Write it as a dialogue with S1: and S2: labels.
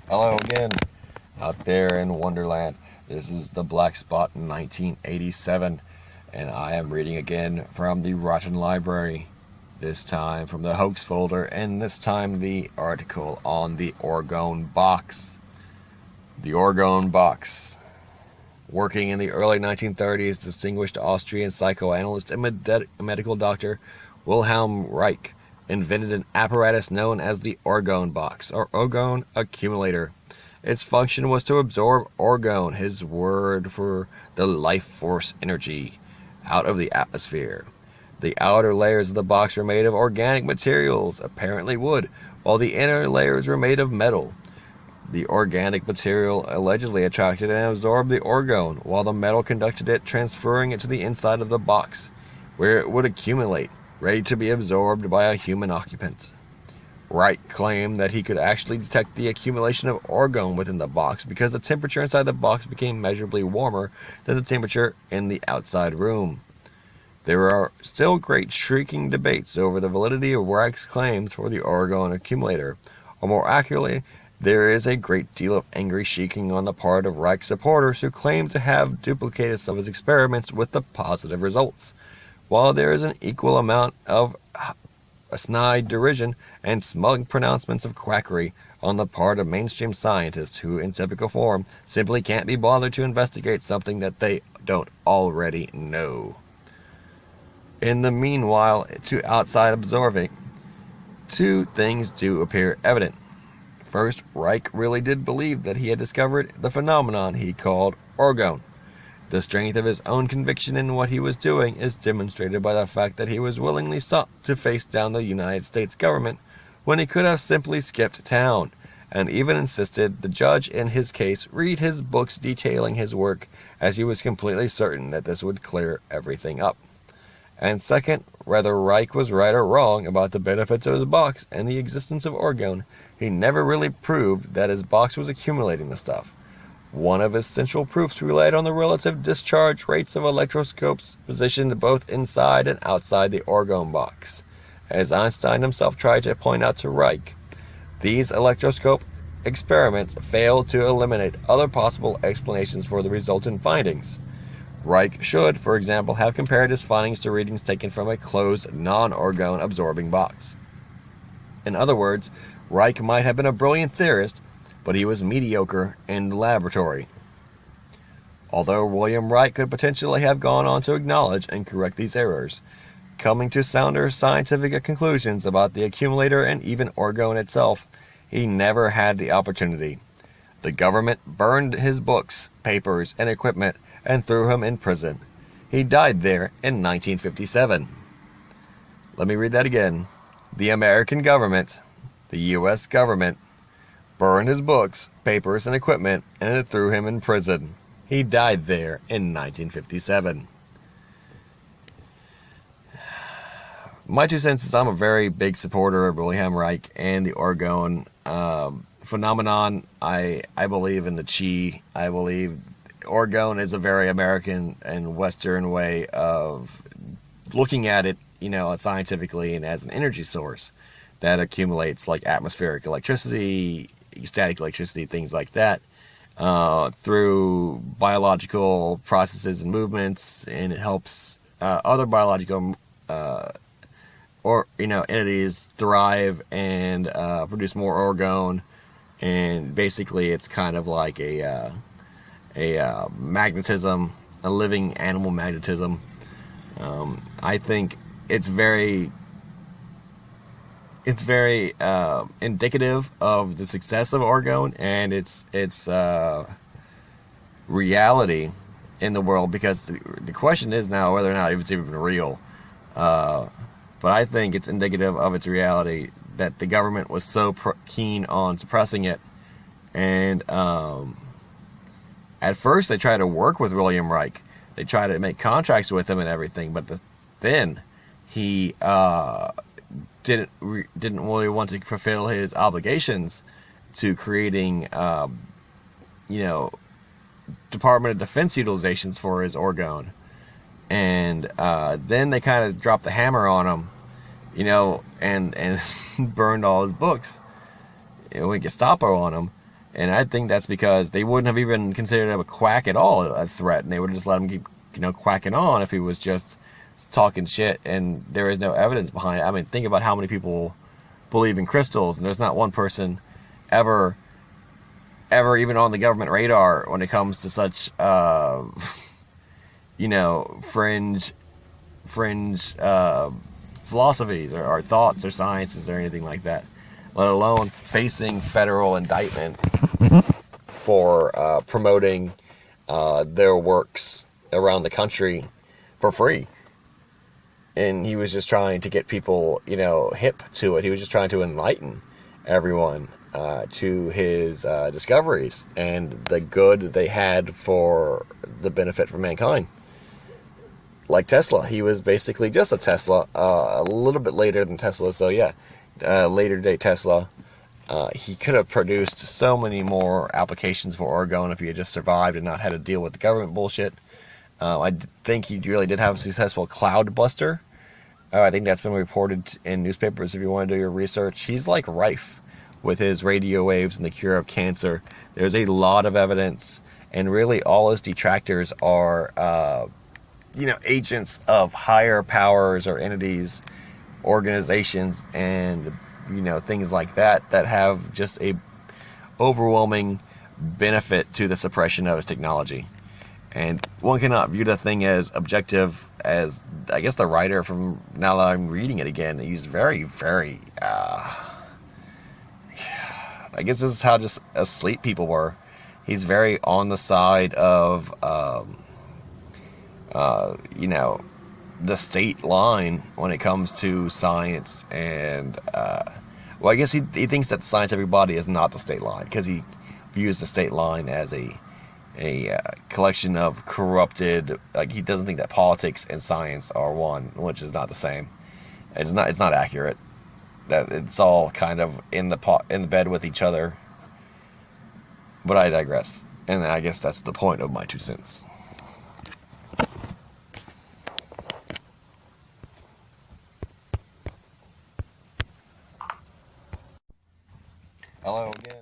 S1: Hello again, out there in Wonderland. This is the Black Spot in 1987, and I am reading again from the Rotten Library, this time from the Hoax folder, and this time the article on the ORGONE box. The ORGONE box. Working in the early 1930s, distinguished Austrian psychoanalyst and medical doctor Wilhelm Reich invented an apparatus known as the ORGONE box, or ORGONE accumulator. Its function was to absorb orgone, his word for the life force energy, out of the atmosphere. The outer layers of the box were made of organic materials, apparently wood, while the inner layers were made of metal. The organic material allegedly attracted and absorbed the orgone, while the metal conducted it, transferring it to the inside of the box, where it would accumulate, ready to be absorbed by a human occupant. Reich claimed that he could actually detect the accumulation of orgone within the box because the temperature inside the box became measurably warmer than the temperature in the outside room. There are still great shrieking debates over the validity of Reich's claims for the ORGONE accumulator, or more accurately, there is a great deal of angry shrieking on the part of Reich supporters who claim to have duplicated some of his experiments with the positive results, while there is an equal amount of snide derision and smug pronouncements of quackery on the part of mainstream scientists who, in typical form, simply can't be bothered to investigate something that they don't already know. In the meanwhile, to outside observing, two things do appear evident. First, Reich really did believe that he had discovered the phenomenon he called orgone. The strength of his own conviction in what he was doing is demonstrated by the fact that he was willingly sought to face down the United States government when he could have simply skipped town, and even insisted the judge in his case read his books detailing his work, as he was completely certain that this would clear everything up. And second, whether Reich was right or wrong about the benefits of his box and the existence of orgone, he never really proved that his box was accumulating the stuff. One of his central proofs relied on the relative discharge rates of electroscopes positioned both inside and outside the orgone box. As Einstein himself tried to point out to Reich, these electroscope experiments failed to eliminate other possible explanations for the resultant findings. Reich should, for example, have compared his findings to readings taken from a closed, non-orgone absorbing box. In other words, Reich might have been a brilliant theorist, but he was mediocre in the laboratory. Although William Reich could potentially have gone on to acknowledge and correct these errors, coming to sounder scientific conclusions about the accumulator and even orgone itself, he never had the opportunity. The government burned his books, papers, and equipment and threw him in prison. He died there in 1957. Let me read that again. The American government, the U.S. government, burned his books, papers, and equipment, and it threw him in prison. He died there in 1957. My 2 cents is I'm a very big supporter of Wilhelm Reich and the orgone phenomenon. I believe in the chi. I believe orgone is a very American and Western way of looking at it, scientifically and as an energy source that accumulates like atmospheric electricity, static electricity, things like that, through biological processes and movements, and it helps other biological entities thrive and produce more orgone. And basically, it's kind of like a magnetism, a living animal magnetism. I think it's very indicative of the success of orgone and its reality in the world, because the question is now whether or not it's even real. But I think it's indicative of its reality that the government was so keen on suppressing it. And at first they tried to work with William Reich. They tried to make contracts with him and everything, but then he didn't really want to fulfill his obligations to creating, Department of Defense utilizations for his orgone. And then they kind of dropped the hammer on him, and burned all his books. Went Gestapo on him. And I think that's because they wouldn't have even considered him a quack at all a threat, and they would have just let him keep, quacking on if he was just talking shit and there is no evidence behind it. I mean, think about how many people believe in crystals, and there's not one person ever even on the government radar when it comes to such, fringe philosophies or thoughts or sciences or anything like that, let alone facing federal indictment for promoting their works around the country for free. And he was just trying to get people, hip to it. He was just trying to enlighten everyone to his discoveries and the good they had for the benefit for mankind. Like Tesla, he was basically just a Tesla, a little bit later than Tesla. So yeah, later day Tesla. He could have produced so many more applications for ORGONE if he had just survived and not had to deal with the government bullshit. I think he really did have a successful cloud buster. I think that's been reported in newspapers if you want to do your research. He's like rife with his radio waves and the cure of cancer. There's a lot of evidence, and really all his detractors are, agents of higher powers or entities, organizations, and, things like that have just a overwhelming benefit to the suppression of his technology. And one cannot view the thing as objective as, I guess, the writer from, now that I'm reading it again, he's very, very, I guess this is how just asleep people were. He's very on the side of, the state line when it comes to science. And, I guess he thinks that the scientific body is not the state line, because he views the state line as a collection of corrupted, like, he doesn't think that politics and science are one, which is not the same. It's not accurate. That it's all kind of in the bed with each other. But I digress, and I guess that's the point of my 2 cents. Hello again.